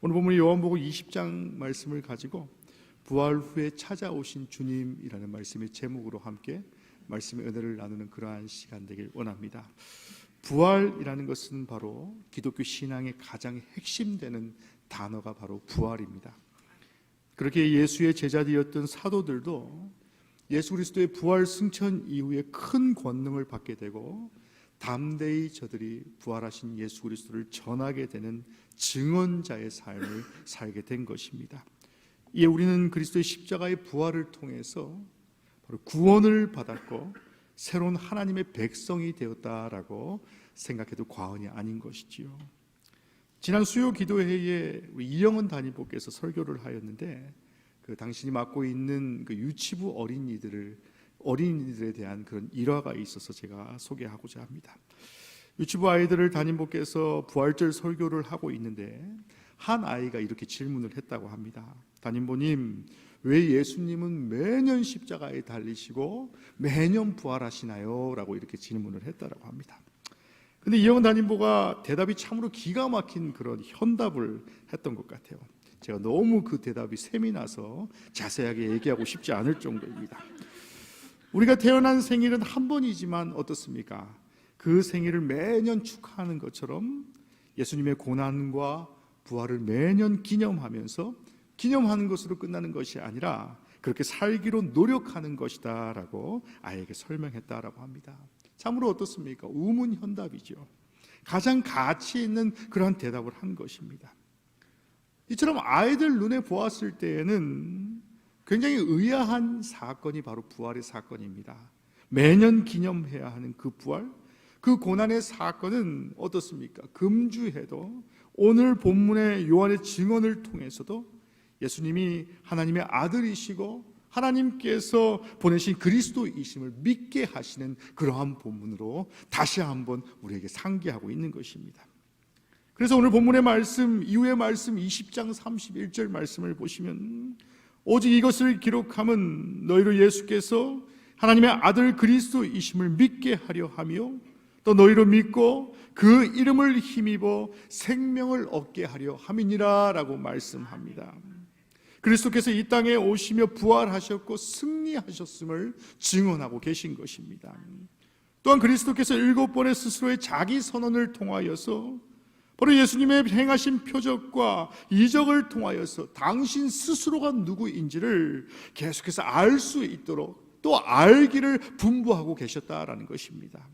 오늘 본문이 요한복음 20장 말씀을 가지고 부활 후에 찾아오신 주님이라는 말씀의 제목으로 함께 말씀의 은혜를 나누는 그러한 시간 되길 원합니다. 부활이라는 것은 바로 기독교 신앙의 가장 핵심되는 단어가 바로 부활입니다. 그렇게 예수의 제자되었던 사도들도 예수 그리스도의 부활 승천 이후에 큰 권능을 받게 되고 담대히 저들이 부활하신 예수 그리스도를 전하게 되는 증언자의 삶을 살게 된 것입니다. 이에 우리는 그리스도의 십자가의 부활을 통해서 바로 구원을 받았고 새로운 하나님의 백성이 되었다라고 생각해도 과언이 아닌 것이지요. 지난 수요 기도회에 우리 이영은 담임목께서 설교를 하였는데 당신이 맡고 있는 그 유치부 어린이들에 대한 그런 일화가 있어서 제가 소개하고자 합니다. 유치부 아이들을 담임목께서 부활절 설교를 하고 있는데 한 아이가 이렇게 질문을 했다고 합니다. 담임보님, 왜 예수님은 매년 십자가에 달리시고 매년 부활하시나요? 라고 이렇게 질문을 했다고 합니다. 근데 이영은 담임보가 대답이 참으로 기가 막힌 그런 현답을 했던 것 같아요. 제가 너무 그 대답이 셈이 나서 자세하게 얘기하고 싶지 않을 정도입니다. 우리가 태어난 생일은 한 번이지만 어떻습니까? 그 생일을 매년 축하하는 것처럼 예수님의 고난과 부활을 매년 기념하면서 기념하는 것으로 끝나는 것이 아니라 그렇게 살기로 노력하는 것이다 라고 아이에게 설명했다라고 합니다. 참으로 어떻습니까? 우문현답이죠. 가장 가치 있는 그러한 대답을 한 것입니다. 이처럼 아이들 눈에 보았을 때에는 굉장히 의아한 사건이 바로 부활의 사건입니다. 매년 기념해야 하는 그 부활, 그 고난의 사건은 어떻습니까? 금주해도 오늘 본문의 요한의 증언을 통해서도 예수님이 하나님의 아들이시고 하나님께서 보내신 그리스도이심을 믿게 하시는 그러한 본문으로 다시 한번 우리에게 상기하고 있는 것입니다. 그래서 오늘 본문의 말씀, 이후의 말씀 20장 31절 말씀을 보시면 오직 이것을 기록함은 너희로 예수께서 하나님의 아들 그리스도이심을 믿게 하려 하며 또 너희로 믿고 그 이름을 힘입어 생명을 얻게 하려 함이니라 라고 말씀합니다. 그리스도께서 이 땅에 오시며 부활하셨고 승리하셨음을 증언하고 계신 것입니다. 또한 그리스도께서 7번의 스스로의 자기 선언을 통하여서 바로 예수님의 행하신 표적과 이적을 통하여서 당신 스스로가 누구인지를 계속해서 알 수 있도록 또 알기를 분부하고 계셨다라는 것입니다.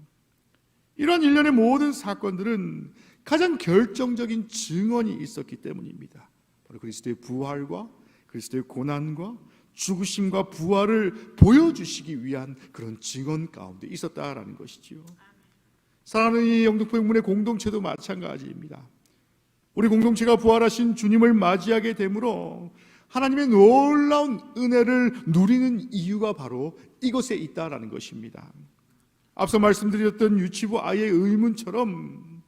이러한 일련의 모든 사건들은 가장 결정적인 증언이 있었기 때문입니다. 바로 그리스도의 부활과 그리스도의 고난과 죽으심과 부활을 보여주시기 위한 그런 증언 가운데 있었다라는 것이지요. 사랑하는 이 영등포영문의 공동체도 마찬가지입니다. 우리 공동체가 부활하신 주님을 맞이하게 되므로 하나님의 놀라운 은혜를 누리는 이유가 바로 이것에 있다라는 것입니다. 앞서 말씀드렸던 유치부 아이의 의문처럼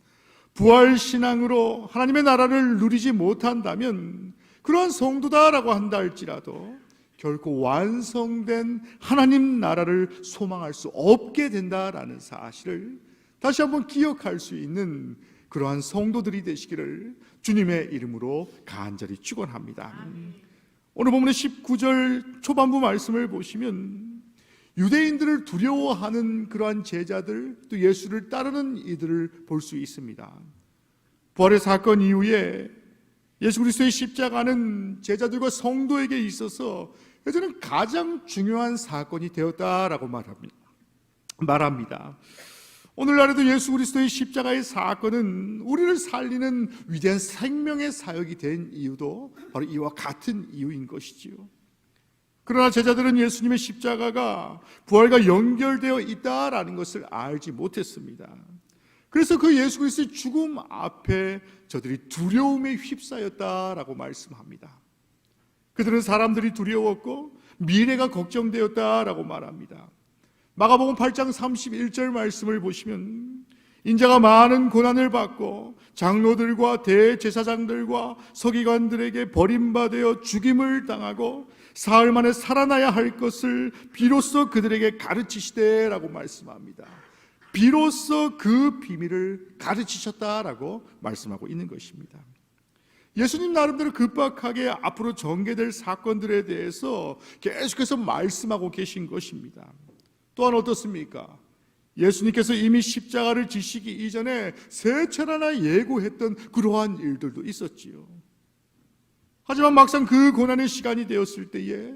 부활신앙으로 하나님의 나라를 누리지 못한다면 그러한 성도다라고 한다 할지라도 결코 완성된 하나님 나라를 소망할 수 없게 된다라는 사실을 다시 한번 기억할 수 있는 그러한 성도들이 되시기를 주님의 이름으로 간절히 축원합니다. 오늘 본문의 19절 초반부 말씀을 보시면 유대인들을 두려워하는 그러한 제자들 또 예수를 따르는 이들을 볼 수 있습니다. 부활의 사건 이후에 예수 그리스도의 십자가는 제자들과 성도에게 있어서 여전히 가장 중요한 사건이 되었다라고 말합니다. 오늘날에도 예수 그리스도의 십자가의 사건은 우리를 살리는 위대한 생명의 사역이 된 이유도 바로 이와 같은 이유인 것이지요. 그러나 제자들은 예수님의 십자가가 부활과 연결되어 있다라는 것을 알지 못했습니다. 그래서 그 예수 그리스도의 죽음 앞에 저들이 두려움에 휩싸였다라고 말씀합니다. 그들은 사람들이 두려웠고 미래가 걱정되었다라고 말합니다. 마가복음 8장 31절 말씀을 보시면 인자가 많은 고난을 받고 장로들과 대제사장들과 서기관들에게 버림받아 죽임을 당하고 사흘 만에 살아나야 할 것을 비로소 그들에게 가르치시되라고 말씀합니다. 비로소 그 비밀을 가르치셨다라고 말씀하고 있는 것입니다. 예수님 나름대로 급박하게 앞으로 전개될 사건들에 대해서 계속해서 말씀하고 계신 것입니다. 또한 어떻습니까? 예수님께서 이미 십자가를 지시기 이전에 세 차례나 예고했던 그러한 일들도 있었지요. 하지만 막상 그 고난의 시간이 되었을 때에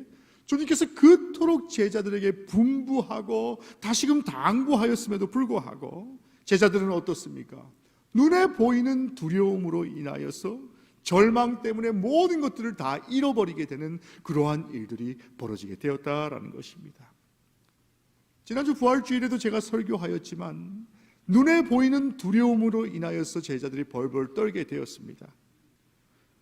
주님께서 그토록 제자들에게 분부하고 다시금 당부하였음에도 불구하고 제자들은 어떻습니까? 눈에 보이는 두려움으로 인하여서 절망 때문에 모든 것들을 다 잃어버리게 되는 그러한 일들이 벌어지게 되었다라는 것입니다. 지난주 부활주일에도 제가 설교하였지만 눈에 보이는 두려움으로 인하여서 제자들이 벌벌 떨게 되었습니다.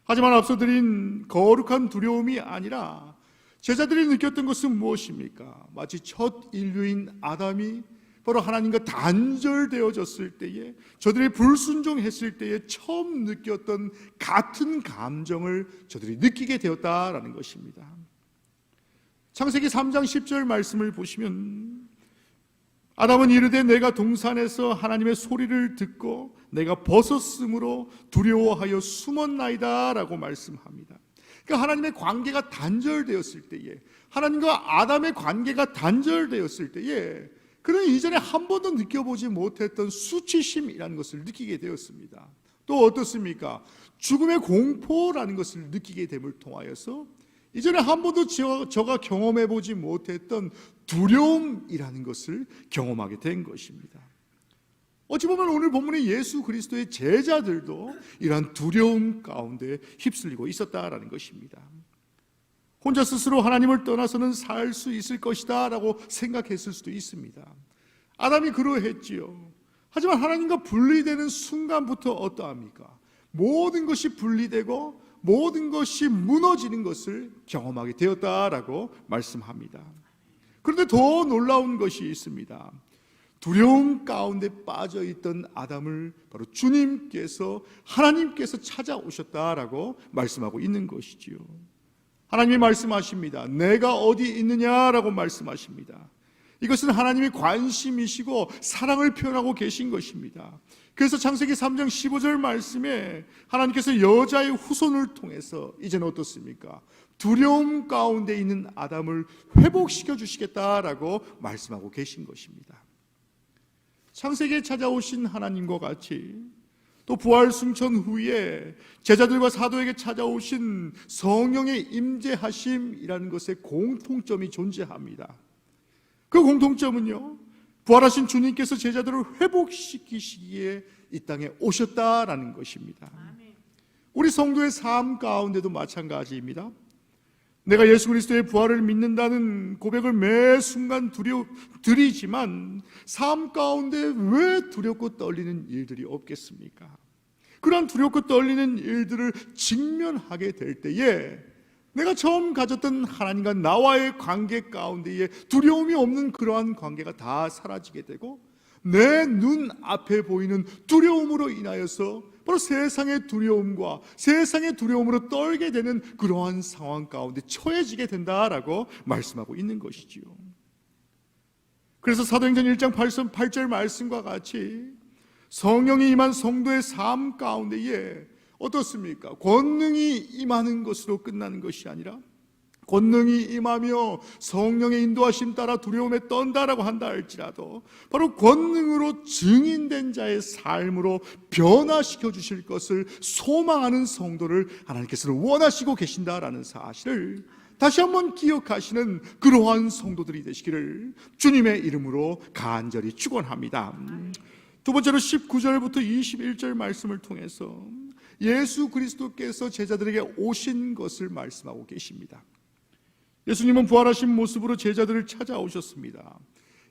하지만 앞서 드린 거룩한 두려움이 아니라 제자들이 느꼈던 것은 무엇입니까? 마치 첫 인류인 아담이 바로 하나님과 단절되어졌을 때에, 저들이 불순종했을 때에 처음 느꼈던 같은 감정을 저들이 느끼게 되었다라는 것입니다. 창세기 3장 10절 말씀을 보시면 아담은 이르되 내가 동산에서 하나님의 소리를 듣고 내가 벗었으므로 두려워하여 숨었나이다 라고 말씀합니다. 그러니까 하나님의 관계가 단절되었을 때에, 하나님과 아담의 관계가 단절되었을 때에 그는 이전에 한 번도 느껴보지 못했던 수치심이라는 것을 느끼게 되었습니다. 또 어떻습니까? 죽음의 공포라는 것을 느끼게 됨을 통하여서 이전에 한 번도 저가 경험해보지 못했던 두려움이라는 것을 경험하게 된 것입니다. 어찌 보면 오늘 본문의 예수 그리스도의 제자들도 이러한 두려움 가운데 휩쓸리고 있었다라는 것입니다. 혼자 스스로 하나님을 떠나서는 살 수 있을 것이다 라고 생각했을 수도 있습니다. 아담이 그러했지요. 하지만 하나님과 분리되는 순간부터 어떠합니까? 모든 것이 분리되고 모든 것이 무너지는 것을 경험하게 되었다라고 말씀합니다. 그런데 더 놀라운 것이 있습니다. 두려움 가운데 빠져있던 아담을 바로 주님께서, 하나님께서 찾아오셨다라고 말씀하고 있는 것이지요. 하나님이 말씀하십니다. 내가 어디 있느냐라고 말씀하십니다. 이것은 하나님의 관심이시고 사랑을 표현하고 계신 것입니다. 그래서 창세기 3장 15절 말씀에 하나님께서 여자의 후손을 통해서 이제는 어떻습니까? 두려움 가운데 있는 아담을 회복시켜 주시겠다라고 말씀하고 계신 것입니다. 창세기에 찾아오신 하나님과 같이 또 부활 승천 후에 제자들과 사도에게 찾아오신 성령의 임재하심이라는 것에 공통점이 존재합니다. 그 공통점은요, 부활하신 주님께서 제자들을 회복시키시기에 이 땅에 오셨다라는 것입니다. 우리 성도의 삶 가운데도 마찬가지입니다. 내가 예수 그리스도의 부활을 믿는다는 고백을 매 순간 드리지만 삶 가운데 왜 두렵고 떨리는 일들이 없겠습니까? 그런 두렵고 떨리는 일들을 직면하게 될 때에 내가 처음 가졌던 하나님과 나와의 관계 가운데에 두려움이 없는 그러한 관계가 다 사라지게 되고 내 눈 앞에 보이는 두려움으로 인하여서 바로 세상의 두려움과 세상의 두려움으로 떨게 되는 그러한 상황 가운데 처해지게 된다라고 말씀하고 있는 것이지요. 그래서 사도행전 1장 8절 말씀과 같이 성령이 임한 성도의 삶 가운데에 어떻습니까? 권능이 임하는 것으로 끝나는 것이 아니라 권능이 임하며 성령의 인도하심 따라 두려움에 떤다라고 한다 할지라도 바로 권능으로 증인된 자의 삶으로 변화시켜 주실 것을 소망하는 성도를 하나님께서는 원하시고 계신다라는 사실을 다시 한번 기억하시는 그러한 성도들이 되시기를 주님의 이름으로 간절히 축원합니다. 두 번째로 19절부터 21절 말씀을 통해서 예수 그리스도께서 제자들에게 오신 것을 말씀하고 계십니다. 예수님은 부활하신 모습으로 제자들을 찾아오셨습니다.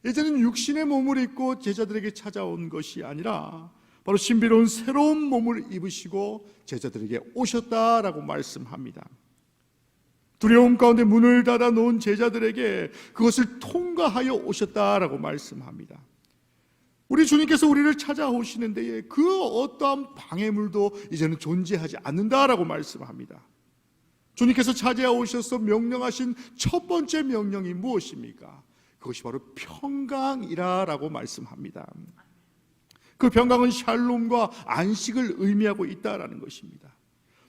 이제는 육신의 몸을 입고 제자들에게 찾아온 것이 아니라 바로 신비로운 새로운 몸을 입으시고 제자들에게 오셨다라고 말씀합니다. 두려움 가운데 문을 닫아 놓은 제자들에게 그것을 통과하여 오셨다라고 말씀합니다. 우리 주님께서 우리를 찾아오시는 데에 그 어떠한 방해물도 이제는 존재하지 않는다라고 말씀합니다. 주님께서 찾아오셔서 명령하신 첫 번째 명령이 무엇입니까? 그것이 바로 평강이라라고 말씀합니다. 그 평강은 샬롬과 안식을 의미하고 있다라는 것입니다.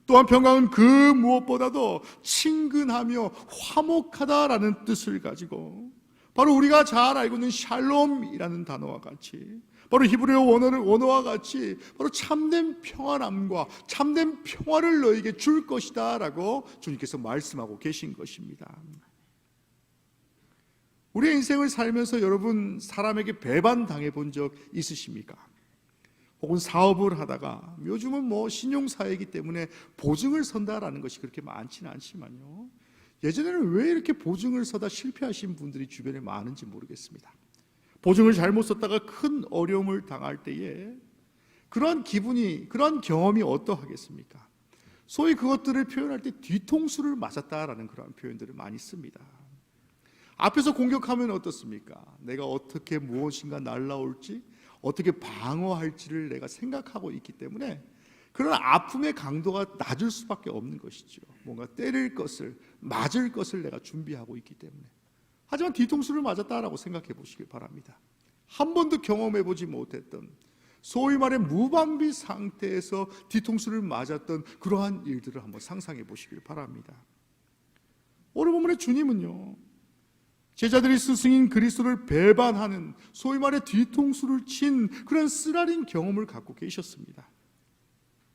또한 평강은 그 무엇보다도 친근하며 화목하다라는 뜻을 가지고 바로 우리가 잘 알고 있는 샬롬이라는 단어와 같이 바로 히브리어 원어와 같이 바로 참된 평안함과 참된 평화를 너에게 줄 것이다 라고 주님께서 말씀하고 계신 것입니다. 우리의 인생을 살면서 여러분 사람에게 배반당해 본 적 있으십니까? 혹은 사업을 하다가 요즘은 신용사회이기 때문에 보증을 선다라는 것이 그렇게 많지는 않지만요, 예전에는 왜 이렇게 보증을 서다 실패하신 분들이 주변에 많은지 모르겠습니다. 보증을 잘못 썼다가 큰 어려움을 당할 때에 그러한 기분이, 그러한 경험이 어떠하겠습니까? 소위 그것들을 표현할 때 뒤통수를 맞았다라는 그러한 표현들을 많이 씁니다. 앞에서 공격하면 어떻습니까? 내가 어떻게 무엇인가 날라올지, 어떻게 방어할지를 내가 생각하고 있기 때문에 그런 아픔의 강도가 낮을 수밖에 없는 것이죠. 뭔가 때릴 것을, 맞을 것을 내가 준비하고 있기 때문에. 하지만 뒤통수를 맞았다라고 생각해 보시길 바랍니다. 한 번도 경험해 보지 못했던, 소위 말해 무방비 상태에서 뒤통수를 맞았던 그러한 일들을 한번 상상해 보시길 바랍니다. 오늘 본문의 주님은요, 제자들이 스승인 그리스도를 배반하는, 소위 말해 뒤통수를 친 그런 쓰라린 경험을 갖고 계셨습니다.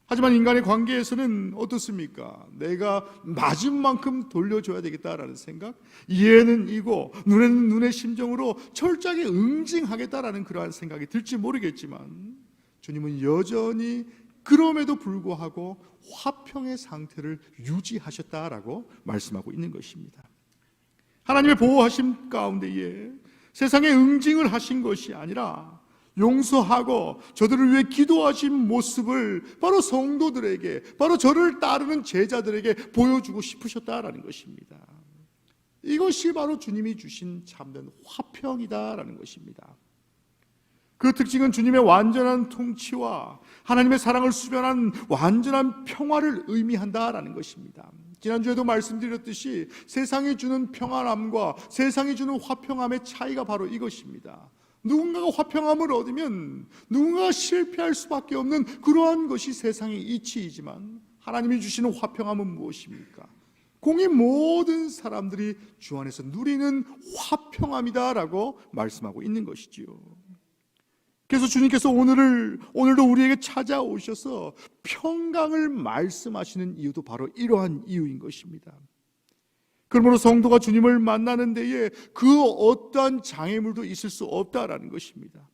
하지만 인간의 관계에서는 어떻습니까? 내가 맞은 만큼 돌려줘야 되겠다라는 생각, 이해는 이고 눈에는 눈의 심정으로 철저하게 응징하겠다라는 그러한 생각이 들지 모르겠지만, 주님은 여전히 그럼에도 불구하고 화평의 상태를 유지하셨다라고 말씀하고 있는 것입니다. 하나님의 보호하심 가운데에 세상에 응징을 하신 것이 아니라 용서하고 저들을 위해 기도하신 모습을 바로 성도들에게, 바로 저를 따르는 제자들에게 보여주고 싶으셨다라는 것입니다. 이것이 바로 주님이 주신 참된 화평이다라는 것입니다. 그 특징은 주님의 완전한 통치와 하나님의 사랑을 수련한 완전한 평화를 의미한다라는 것입니다. 지난주에도 말씀드렸듯이 세상이 주는 평안함과 세상이 주는 화평함의 차이가 바로 이것입니다. 누군가가 화평함을 얻으면 누군가가 실패할 수밖에 없는 그러한 것이 세상의 이치이지만, 하나님이 주시는 화평함은 무엇입니까? 공의 모든 사람들이 주 안에서 누리는 화평함이다라고 말씀하고 있는 것이지요. 그래서 주님께서 오늘도 우리에게 찾아오셔서 평강을 말씀하시는 이유도 바로 이러한 이유인 것입니다. 그러므로 성도가 주님을 만나는 데에 그 어떠한 장애물도 있을 수 없다라는 것입니다.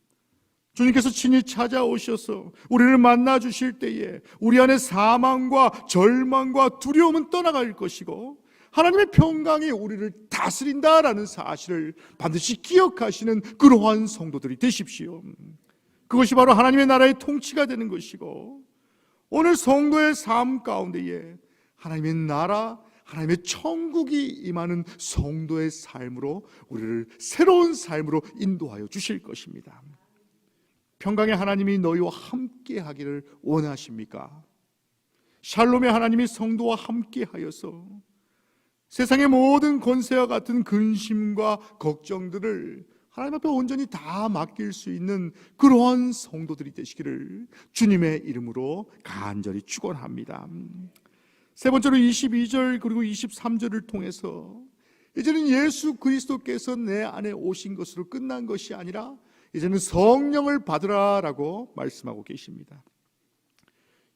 주님께서 친히 찾아오셔서 우리를 만나 주실 때에 우리 안에 사망과 절망과 두려움은 떠나갈 것이고, 하나님의 평강이 우리를 다스린다라는 사실을 반드시 기억하시는 그러한 성도들이 되십시오. 그것이 바로 하나님의 나라의 통치가 되는 것이고, 오늘 성도의 삶 가운데에 하나님의 나라, 하나님의 천국이 임하는 성도의 삶으로 우리를 새로운 삶으로 인도하여 주실 것입니다. 평강의 하나님이 너희와 함께 하기를 원하십니까? 샬롬의 하나님이 성도와 함께 하여서 세상의 모든 권세와 같은 근심과 걱정들을 하나님 앞에 온전히 다 맡길 수 있는 그러한 성도들이 되시기를 주님의 이름으로 간절히 축원합니다. 세 번째로 22절 그리고 23절을 통해서 이제는 예수 그리스도께서 내 안에 오신 것으로 끝난 것이 아니라 이제는 성령을 받으라라고 말씀하고 계십니다.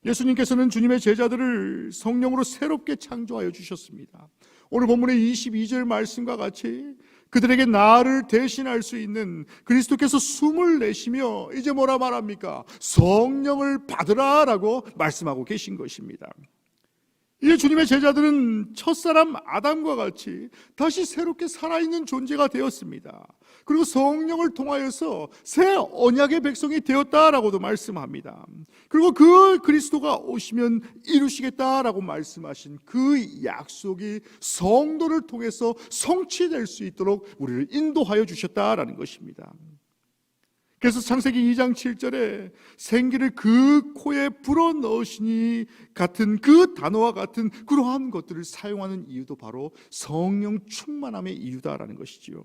예수님께서는 주님의 제자들을 성령으로 새롭게 창조하여 주셨습니다. 오늘 본문의 22절 말씀과 같이 그들에게 나를 대신할 수 있는 그리스도께서 숨을 내쉬며 이제 뭐라 말합니까? 성령을 받으라라고 말씀하고 계신 것입니다. 이제 주님의 제자들은 첫사람 아담과 같이 다시 새롭게 살아있는 존재가 되었습니다. 그리고 성령을 통하여서 새 언약의 백성이 되었다라고도 말씀합니다. 그리고 그 그리스도가 오시면 이루시겠다라고 말씀하신 그 약속이 성도를 통해서 성취될 수 있도록 우리를 인도하여 주셨다라는 것입니다. 그래서 창세기 2장 7절에 생기를 그 코에 불어넣으시니 같은 그 단어와 같은 그러한 것들을 사용하는 이유도 바로 성령 충만함의 이유다라는 것이지요.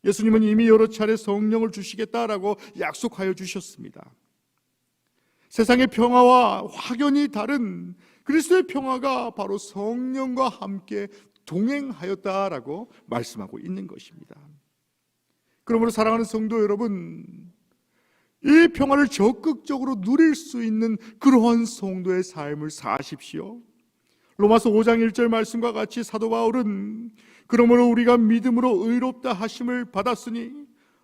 예수님은 이미 여러 차례 성령을 주시겠다라고 약속하여 주셨습니다. 세상의 평화와 확연히 다른 그리스도의 평화가 바로 성령과 함께 동행하였다라고 말씀하고 있는 것입니다. 그러므로 사랑하는 성도 여러분, 이 평화를 적극적으로 누릴 수 있는 그러한 성도의 삶을 사십시오. 로마서 5장 1절 말씀과 같이 사도 바울은 그러므로 우리가 믿음으로 의롭다 하심을 받았으니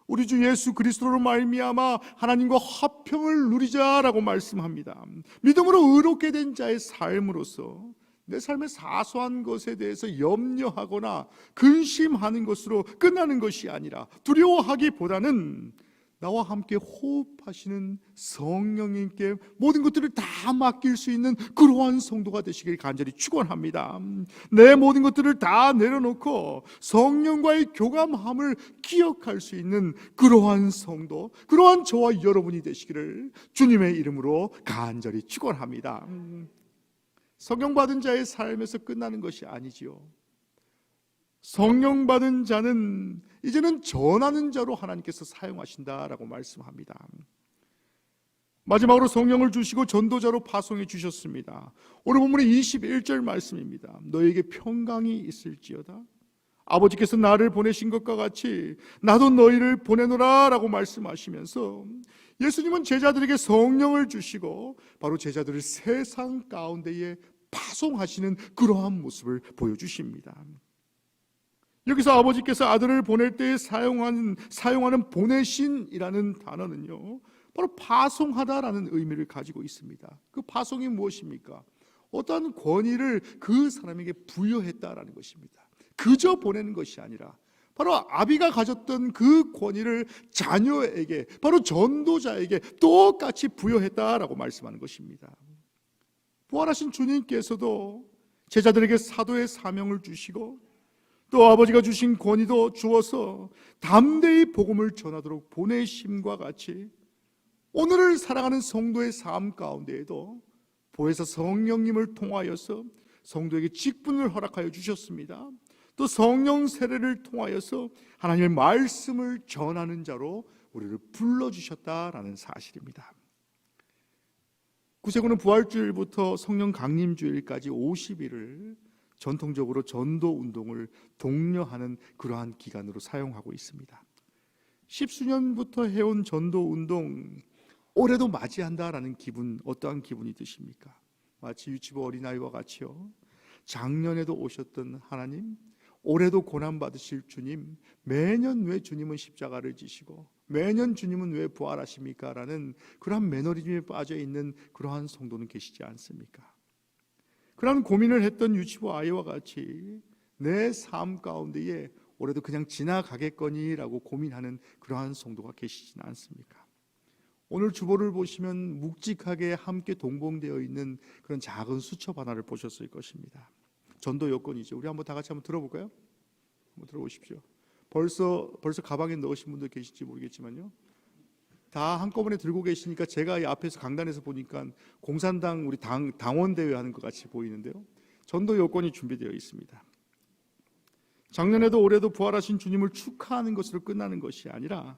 우리 주 예수 그리스도로 말미암아 하나님과 화평을 누리자라고 말씀합니다. 믿음으로 의롭게 된 자의 삶으로서 내 삶의 사소한 것에 대해서 염려하거나 근심하는 것으로 끝나는 것이 아니라 두려워하기보다는 나와 함께 호흡하시는 성령님께 모든 것들을 다 맡길 수 있는 그러한 성도가 되시길 간절히 축원합니다. 내 모든 것들을 다 내려놓고 성령과의 교감함을 기억할 수 있는 그러한 성도, 그러한 저와 여러분이 되시기를 주님의 이름으로 간절히 축원합니다. 성령 받은 자의 삶에서 끝나는 것이 아니지요. 성령 받은 자는 이제는 전하는 자로 하나님께서 사용하신다라고 말씀합니다. 마지막으로 성령을 주시고 전도자로 파송해 주셨습니다. 오늘 본문의 21절 말씀입니다. 너에게 평강이 있을지어다. 아버지께서 나를 보내신 것과 같이 나도 너희를 보내노라 라고 말씀하시면서 예수님은 제자들에게 성령을 주시고 바로 제자들을 세상 가운데에 파송하시는 그러한 모습을 보여주십니다. 여기서 아버지께서 아들을 보낼 때 사용하는 보내신이라는 단어는요, 바로 파송하다라는 의미를 가지고 있습니다. 그 파송이 무엇입니까? 어떠한 권위를 그 사람에게 부여했다라는 것입니다. 그저 보내는 것이 아니라 바로 아비가 가졌던 그 권위를 자녀에게, 바로 전도자에게 똑같이 부여했다라고 말씀하는 것입니다. 부활하신 주님께서도 제자들에게 사도의 사명을 주시고 또 아버지가 주신 권위도 주어서 담대히 복음을 전하도록 보내심과 같이 오늘을 살아가는 성도의 삶 가운데에도 보혜사 성령님을 통하여서 성도에게 직분을 허락하여 주셨습니다. 또 성령 세례를 통하여서 하나님의 말씀을 전하는 자로 우리를 불러주셨다라는 사실입니다. 구세군은 부활주일부터 성령 강림주일까지 50일을 전통적으로 전도 운동을 독려하는 그러한 기간으로 사용하고 있습니다. 십수년부터 해온 전도 운동, 올해도 맞이한다라는 기분, 어떠한 기분이 드십니까? 마치 유치부 어린아이와 같이요, 작년에도 오셨던 하나님, 올해도 고난받으실 주님, 매년 왜 주님은 십자가를 지시고 매년 주님은 왜 부활하십니까? 라는 그러한 매너리즘에 빠져있는 그러한 성도는 계시지 않습니까? 그런 고민을 했던 유치부 아이와 같이 내 삶 가운데에 올해도 그냥 지나가겠거니라고 고민하는 그러한 성도가 계시지는 않습니까? 오늘 주보를 보시면 묵직하게 함께 동봉되어 있는 그런 작은 수첩 하나를 보셨을 것입니다. 전도 여건이죠. 우리 한번 다 같이 한번 들어볼까요? 한번 들어보십시오. 벌써 가방에 넣으신 분도 계실지 모르겠지만요, 다 한꺼번에 들고 계시니까 제가 이 앞에서 강단에서 보니까 공산당 우리 당원 대회 하는 것 같이 보이는데요, 전도 여건이 준비되어 있습니다. 작년에도 올해도 부활하신 주님을 축하하는 것으로 끝나는 것이 아니라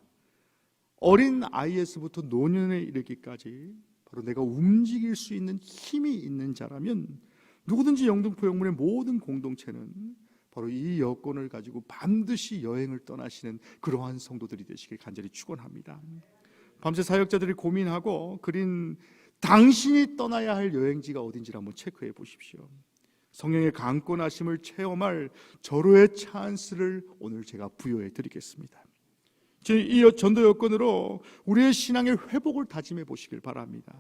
어린 아이에서부터 노년에 이르기까지 바로 내가 움직일 수 있는 힘이 있는 자라면 누구든지 영등포 영문의 모든 공동체는 바로 이 여건을 가지고 반드시 여행을 떠나시는 그러한 성도들이 되시길 간절히 축원합니다. 밤새 사역자들이 고민하고 그린 당신이 떠나야 할 여행지가 어딘지를 한번 체크해 보십시오. 성령의 강권하심을 체험할 절호의 찬스를 오늘 제가 부여해 드리겠습니다. 이 전도 여건으로 우리의 신앙의 회복을 다짐해 보시길 바랍니다.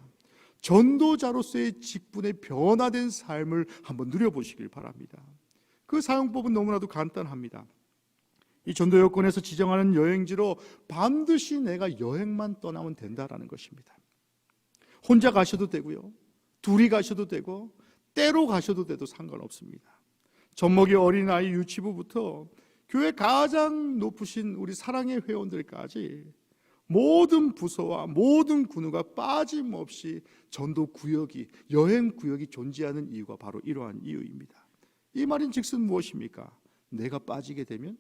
전도자로서의 직분의 변화된 삶을 한번 누려보시길 바랍니다. 그 사용법은 너무나도 간단합니다. 이 전도 여건에서 지정하는 여행지로 반드시 내가 여행만 떠나면 된다라는 것입니다. 혼자 가셔도 되고요, 둘이 가셔도 되고 때로 가셔도 돼도 상관없습니다. 젖먹이 어린아이 유치부부터 교회 가장 높으신 우리 사랑의 회원들까지 모든 부서와 모든 군우가 빠짐없이 전도 구역이, 여행 구역이 존재하는 이유가 바로 이러한 이유입니다. 이 말인 즉슨 무엇입니까? 내가 빠지게 되면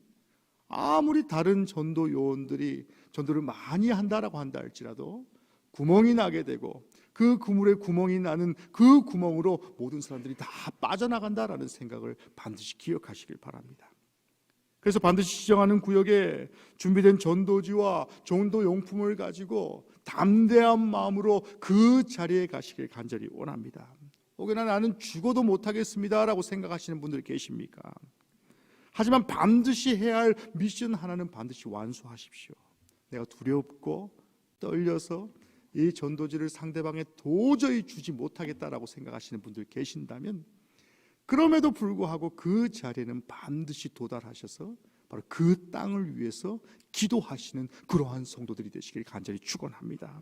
아무리 다른 전도 요원들이 전도를 많이 한다라고 한다 할지라도 구멍이 나게 되고 그 그물에 구멍이 나는 그 구멍으로 모든 사람들이 다 빠져나간다라는 생각을 반드시 기억하시길 바랍니다. 그래서 반드시 지정하는 구역에 준비된 전도지와 전도 용품을 가지고 담대한 마음으로 그 자리에 가시길 간절히 원합니다. 혹여나 나는 죽어도 못하겠습니다라고 생각하시는 분들 계십니까? 하지만 반드시 해야 할 미션 하나는 반드시 완수하십시오. 내가 두렵고 떨려서 이 전도지를 상대방에 도저히 주지 못하겠다라고 생각하시는 분들 계신다면, 그럼에도 불구하고 그 자리에는 반드시 도달하셔서 바로 그 땅을 위해서 기도하시는 그러한 성도들이 되시길 간절히 축원합니다.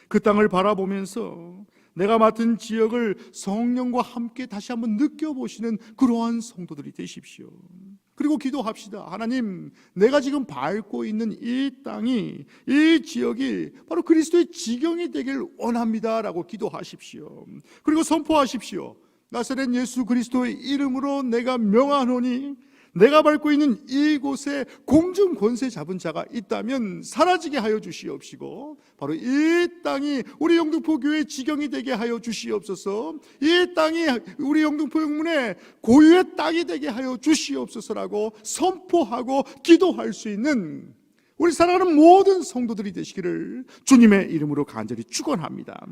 그 땅을 바라보면서 내가 맡은 지역을 성령과 함께 다시 한번 느껴보시는 그러한 성도들이 되십시오. 그리고 기도합시다. 하나님, 내가 지금 밟고 있는 이 땅이, 이 지역이 바로 그리스도의 지경이 되길 원합니다라고 기도하십시오. 그리고 선포하십시오. 나사렛 예수 그리스도의 이름으로 내가 명하노니 내가 밟고 있는 이곳에 공중 권세 잡은 자가 있다면 사라지게 하여 주시옵시고, 바로 이 땅이 우리 영등포 교회의 지경이 되게 하여 주시옵소서. 이 땅이 우리 영등포 영문의 고유의 땅이 되게 하여 주시옵소서라고 선포하고 기도할 수 있는 우리 사랑하는 모든 성도들이 되시기를 주님의 이름으로 간절히 축원합니다.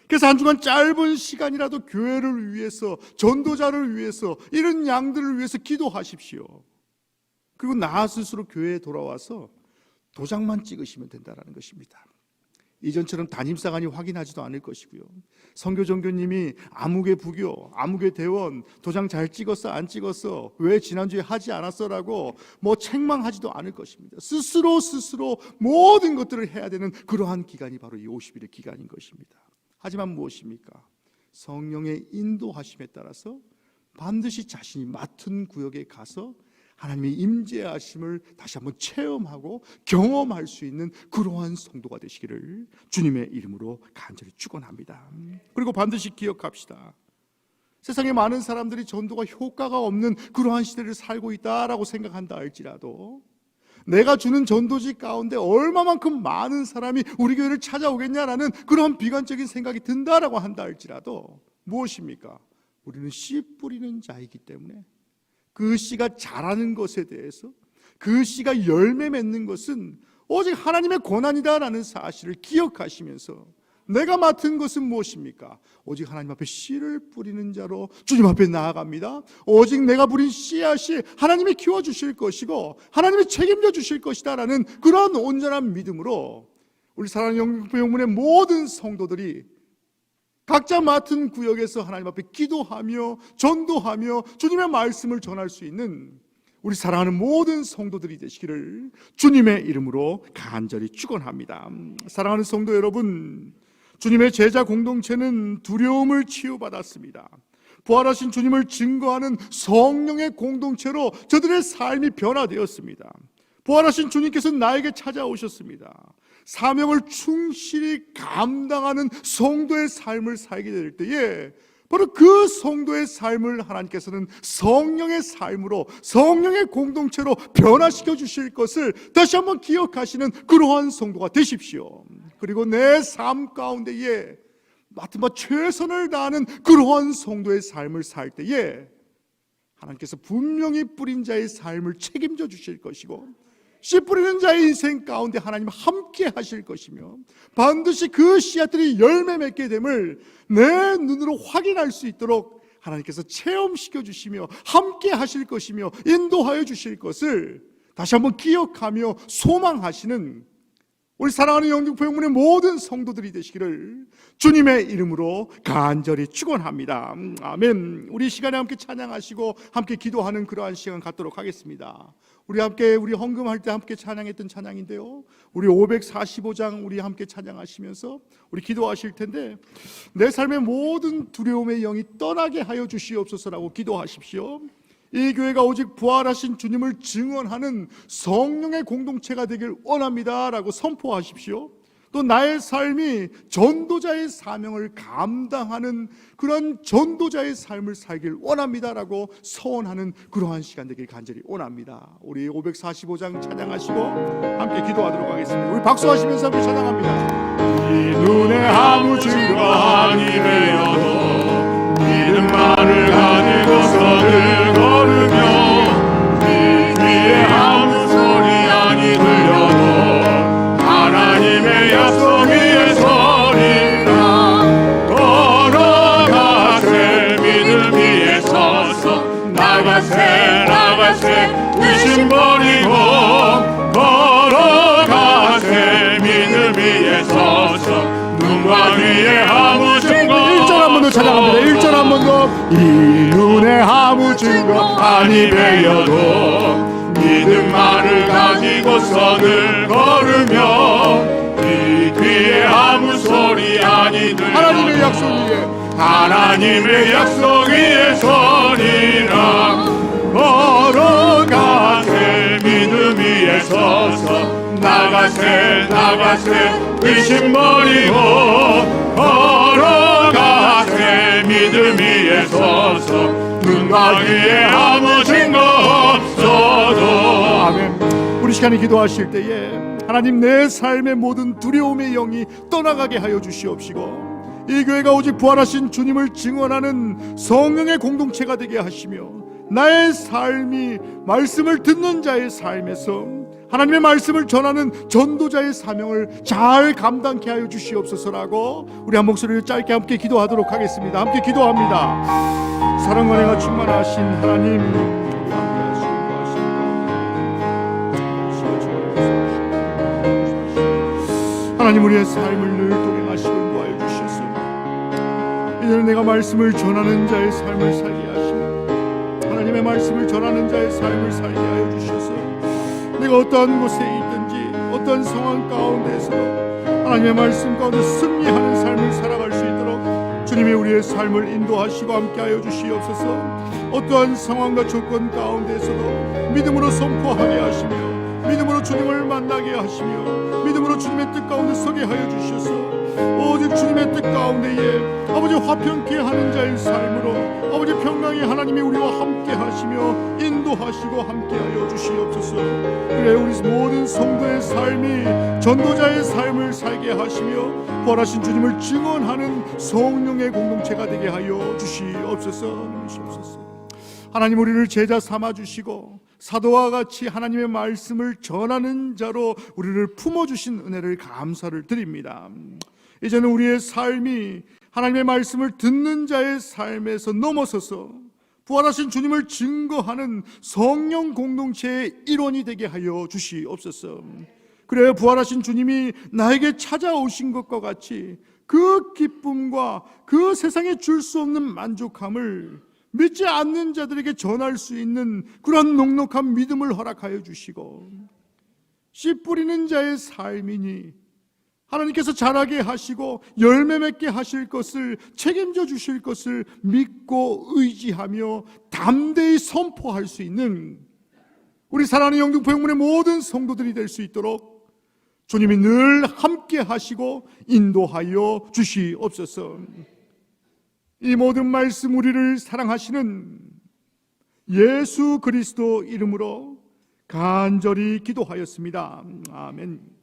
그래서 한 주간 짧은 시간이라도 교회를 위해서, 전도자를 위해서, 이런 양들을 위해서 기도하십시오. 그리고 나 스스로 교회에 돌아와서 도장만 찍으시면 된다는 것입니다. 이전처럼 담임사관이 확인하지도 않을 것이고요, 선교정교님이 아무개 부교, 아무개 대원 도장 잘 찍었어 안 찍었어, 왜 지난주에 하지 않았어라고 책망하지도 않을 것입니다. 스스로 모든 것들을 해야 되는 그러한 기간이 바로 이 50일의 기간인 것입니다. 하지만 무엇입니까? 성령의 인도하심에 따라서 반드시 자신이 맡은 구역에 가서 하나님의 임재하심을 다시 한번 체험하고 경험할 수 있는 그러한 성도가 되시기를 주님의 이름으로 간절히 축원합니다. 그리고 반드시 기억합시다. 세상에 많은 사람들이 전도가 효과가 없는 그러한 시대를 살고 있다라고 생각한다 할지라도, 내가 주는 전도지 가운데 얼마만큼 많은 사람이 우리 교회를 찾아오겠냐라는 그런 비관적인 생각이 든다라고 한다 할지라도, 무엇입니까? 우리는 씨 뿌리는 자이기 때문에 그 씨가 자라는 것에 대해서, 그 씨가 열매 맺는 것은 오직 하나님의 권한이다라는 사실을 기억하시면서, 내가 맡은 것은 무엇입니까? 오직 하나님 앞에 씨를 뿌리는 자로 주님 앞에 나아갑니다. 오직 내가 뿌린 씨앗이 하나님이 키워주실 것이고 하나님이 책임져 주실 것이다라는 그런 온전한 믿음으로 우리 사랑하는 영등포 영문의 모든 성도들이 각자 맡은 구역에서 하나님 앞에 기도하며 전도하며 주님의 말씀을 전할 수 있는 우리 사랑하는 모든 성도들이 되시기를 주님의 이름으로 간절히 축원합니다. 사랑하는 성도 여러분, 주님의 제자 공동체는 두려움을 치유받았습니다. 부활하신 주님을 증거하는 성령의 공동체로 저들의 삶이 변화되었습니다. 부활하신 주님께서 나에게 찾아오셨습니다. 사명을 충실히 감당하는 성도의 삶을 살게 될 때에 바로 그 성도의 삶을 하나님께서는 성령의 삶으로, 성령의 공동체로 변화시켜 주실 것을 다시 한번 기억하시는 그러한 성도가 되십시오. 그리고 내 삶 가운데에 맡은 바 최선을 다하는 그러한 성도의 삶을 살 때에 하나님께서 분명히 뿌린 자의 삶을 책임져 주실 것이고, 씨 뿌리는 자의 인생 가운데 하나님 함께 하실 것이며, 반드시 그 씨앗들이 열매 맺게 됨을 내 눈으로 확인할 수 있도록 하나님께서 체험시켜 주시며 함께 하실 것이며 인도하여 주실 것을 다시 한번 기억하며 소망하시는 우리 사랑하는 영등포 영문의 모든 성도들이 되시기를 주님의 이름으로 간절히 축원합니다. 아멘. 우리 시간에 함께 찬양하시고 함께 기도하는 그러한 시간 갖도록 하겠습니다. 우리 함께 우리 헌금할 때 함께 찬양했던 찬양인데요, 우리 545장 우리 함께 찬양하시면서 우리 기도하실 텐데, 내 삶의 모든 두려움의 영이 떠나게 하여 주시옵소서라고 기도하십시오. 이 교회가 오직 부활하신 주님을 증언하는 성령의 공동체가 되길 원합니다라고 선포하십시오. 또 나의 삶이 전도자의 사명을 감당하는 그런 전도자의 삶을 살길 원합니다라고 서원하는 그러한 시간 되길 간절히 원합니다. 우리 545장 찬양하시고 함께 기도하도록 하겠습니다. 우리 박수하시면서 함께 찬양합니다. 이 눈에 아무 증거 아니 되어도 믿음만을 가지고서 늘 걸으며 이 귀에 아무 소리 아니 들려도 하나님의 약속 위에 서리라. 걸어가세 믿음 위에 서서 나가세 나가세 의심 버리고 걸어가세 믿음 위에 서서 눈과 위에 아무 증거 1절 한 번 더 찬양합니다. 1절 한 번 더. 이 눈에 아무 증거 아니 되어도 믿음만을 가지고서 늘 걸으며 이 귀에 아무 소리 아니 들려도 하나님의 약속 위에 하나님의 약속 위에 서리라. 걸어가세 믿음 위에 서서 나가세 나가세 의심 버리고 걸어가세 믿음 위에 서서 눈과 귀에 아무 증거 없어도. 아멘. 우리 시간에 기도하실 때에 하나님 내 삶의 모든 두려움의 영이 떠나가게 하여 주시옵시고 이 교회가 오직 부활하신 주님을 증언하는 성령의 공동체가 되게 하시며 나의 삶이 말씀을 듣는 자의 삶에서 하나님의 말씀을 전하는 전도자의 사명을 잘 감당케 하여 주시옵소서라고 우리 한 목소리를 짧게 함께 기도하도록 하겠습니다. 함께 기도합니다. 사랑과 은혜가 충만하신 하나님, 하나님 우리의 삶을 늘 동행하시고 인도하여 주셔서 이제는 내가 말씀을 전하는 자의 삶을 살게 하시고 하나님의 말씀을 전하는 자의 삶을 살게 하여 주셔서 내가 어떠한 곳에 있든지 어떤 상황 가운데서도 하나님의 말씀 가운데 승리하는 삶을 살아갈 수 있도록 주님이 우리의 삶을 인도하시고 함께하여 주시옵소서. 어떠한 상황과 조건 가운데서도 믿음으로 선포하게 하시며 믿음으로 주님을 만나게 하시며 믿음으로 주님의 뜻 가운데 서게 하여 주셔서 오직 주님의 뜻 가운데에 아버지 화평케 하는 자의 삶으로 아버지 평강의 하나님이 우리와 함께 하시며 인도하시고 함께 하여 주시옵소서. 그래 우리 모든 성도의 삶이 전도자의 삶을 살게 하시며 부활하신 주님을 증언하는 성령의 공동체가 되게 하여 주시옵소서. 하나님 우리를 제자 삼아주시고 사도와 같이 하나님의 말씀을 전하는 자로 우리를 품어주신 은혜를 감사를 드립니다. 이제는 우리의 삶이 하나님의 말씀을 듣는 자의 삶에서 넘어서서 부활하신 주님을 증거하는 성령 공동체의 일원이 되게 하여 주시옵소서. 그래 부활하신 주님이 나에게 찾아오신 것과 같이 그 기쁨과 그 세상에 줄 수 없는 만족함을 믿지 않는 자들에게 전할 수 있는 그런 넉넉한 믿음을 허락하여 주시고 씨 뿌리는 자의 삶이니 하나님께서 자라게 하시고 열매 맺게 하실 것을 책임져 주실 것을 믿고 의지하며 담대히 선포할 수 있는 우리 사랑하는 영등포영문의 모든 성도들이 될 수 있도록 주님이 늘 함께 하시고 인도하여 주시옵소서. 이 모든 말씀 우리를 사랑하시는 예수 그리스도 이름으로 간절히 기도하였습니다. 아멘.